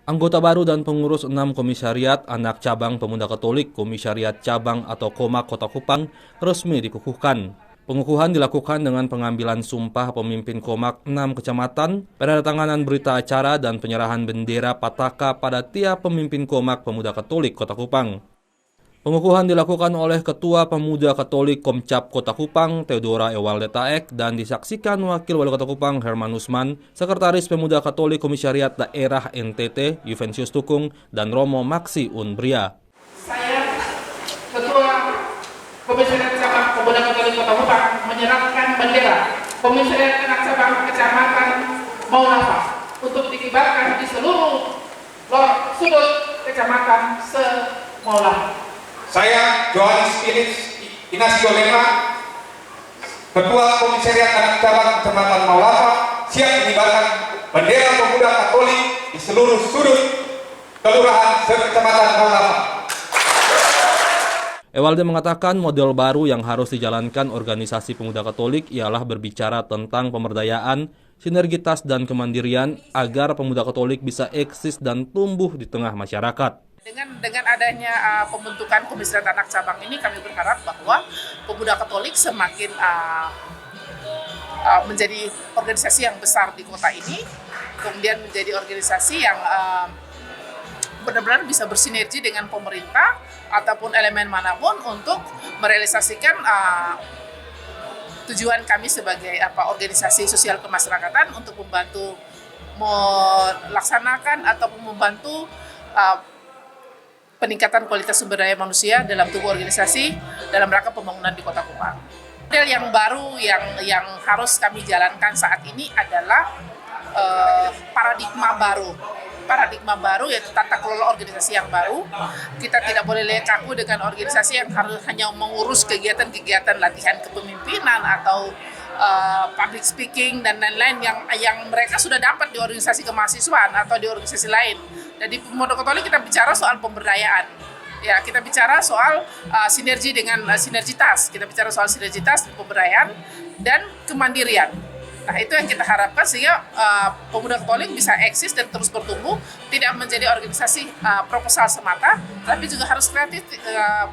Anggota baru dan pengurus 6 komisariat anak cabang Pemuda Katolik Komisariat Cabang atau Koma Kota Kupang resmi dikukuhkan. Pengukuhan dilakukan dengan pengambilan sumpah pemimpin Komak 6 kecamatan, penandatanganan berita acara dan penyerahan bendera Pataka pada tiap pemimpin Komak Pemuda Katolik Kota Kupang. Pengukuhan dilakukan oleh Ketua Pemuda Katolik Komcap Kota Kupang, Theodora Ewalde Taek, dan disaksikan Wakil Wali Kota Kupang, Herman Usman, Sekretaris Pemuda Katolik Komisariat Daerah NTT, Juvensius Tukung, dan Romo Maksi Unbria. Saya, Ketua Komisariat Cabang Pemuda Katolik Kota Kupang, menyerahkan bendera Komisariat Anak Cabang Kecamatan Maulava untuk dikibarkan di seluruh sudut kecamatan se-Maulava. Saya, Johannes Inasio Lema, Ketua Komisariat Anak Cabang Kecamatan Maulava, siap mengibarkan bendera Pemuda Katolik di seluruh sudut kelurahan se-Kecamatan Maulava. Ewalde mengatakan model baru yang harus dijalankan organisasi Pemuda Katolik ialah berbicara tentang pemberdayaan, sinergitas, dan kemandirian agar Pemuda Katolik bisa eksis dan tumbuh di tengah masyarakat. Dengan adanya pembentukan Komisariat Anak Cabang ini, kami berharap bahwa Pemuda Katolik semakin menjadi organisasi yang besar di kota ini, kemudian menjadi organisasi yang benar-benar bisa bersinergi dengan pemerintah ataupun elemen manapun untuk merealisasikan tujuan kami sebagai organisasi sosial kemasyarakatan untuk membantu melaksanakan ataupun membantu peningkatan kualitas sumber daya manusia dalam tubuh organisasi dalam rangka pembangunan di Kota Kupang. Model yang baru yang harus kami jalankan saat ini adalah paradigma baru yaitu tata kelola organisasi yang baru. Kita tidak boleh kaku dengan organisasi yang harus hanya mengurus kegiatan-kegiatan latihan kepemimpinan atau public speaking dan lain-lain yang mereka sudah dapat di organisasi kemahasiswaan atau di organisasi lain. Jadi Pemuda Katolik kita bicara soal pemberdayaan. Ya, kita bicara soal sinergitas. Kita bicara soal sinergitas, pemberdayaan dan kemandirian. Nah, itu yang kita harapkan sehingga Pemuda Katolik bisa eksis dan terus bertumbuh, tidak menjadi organisasi proposal semata, tapi juga harus kreatif,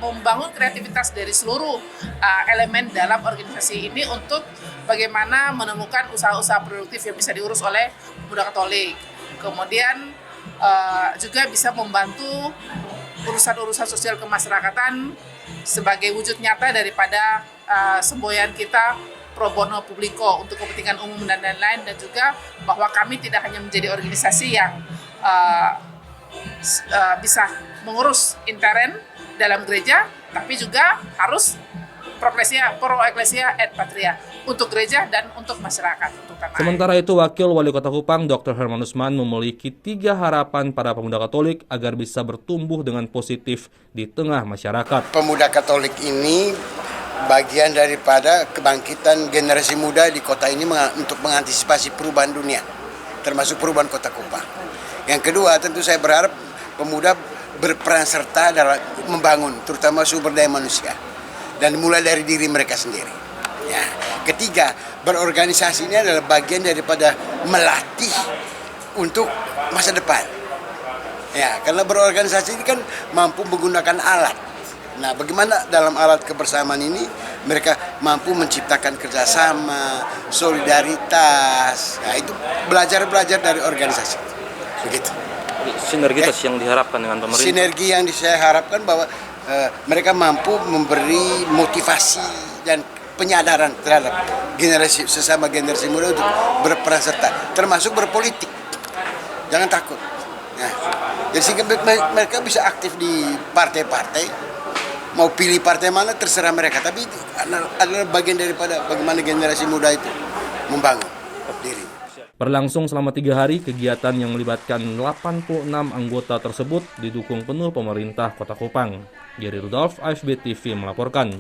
membangun kreativitas dari seluruh elemen dalam organisasi ini untuk bagaimana menemukan usaha-usaha produktif yang bisa diurus oleh Pemuda Katolik. Kemudian juga bisa membantu urusan-urusan sosial kemasyarakatan sebagai wujud nyata daripada semboyan kita pro bono publico untuk kepentingan umum dan lain-lain, dan juga bahwa kami tidak hanya menjadi organisasi yang bisa mengurus intern dalam gereja, tapi juga harus pro ecclesia et patria untuk gereja dan untuk masyarakat. Sementara itu, Wakil Wali Kota Kupang, Dr. Herman Usman, memiliki 3 harapan para pemuda Katolik agar bisa bertumbuh dengan positif di tengah masyarakat. Pemuda Katolik ini bagian daripada kebangkitan generasi muda di kota ini untuk mengantisipasi perubahan dunia, termasuk perubahan Kota Kupang. Yang kedua, tentu saya berharap pemuda berperan serta dalam membangun, terutama sumber daya manusia, dan mulai dari diri mereka sendiri. Ya. Ketiga, berorganisasi ini adalah bagian daripada melatih untuk masa depan. Ya, karena berorganisasi ini kan mampu menggunakan alat. Nah, bagaimana dalam alat kebersamaan ini mereka mampu menciptakan kerjasama, solidaritas. Nah, itu belajar dari organisasi. Begitu. Sinergitas yang diharapkan dengan pemerintah. Sinergi yang saya harapkan bahwa mereka mampu memberi motivasi dan penyadaran terhadap sesama generasi muda untuk berperan serta, termasuk berpolitik. Jangan takut. Nah, jadi sehingga mereka bisa aktif di partai-partai, mau pilih partai mana terserah mereka, tapi itu adalah bagian daripada bagaimana generasi muda itu membangun diri. Berlangsung selama 3 hari, kegiatan yang melibatkan 86 anggota tersebut didukung penuh pemerintah Kota Kupang. Gary Rudolf, AFB TV melaporkan.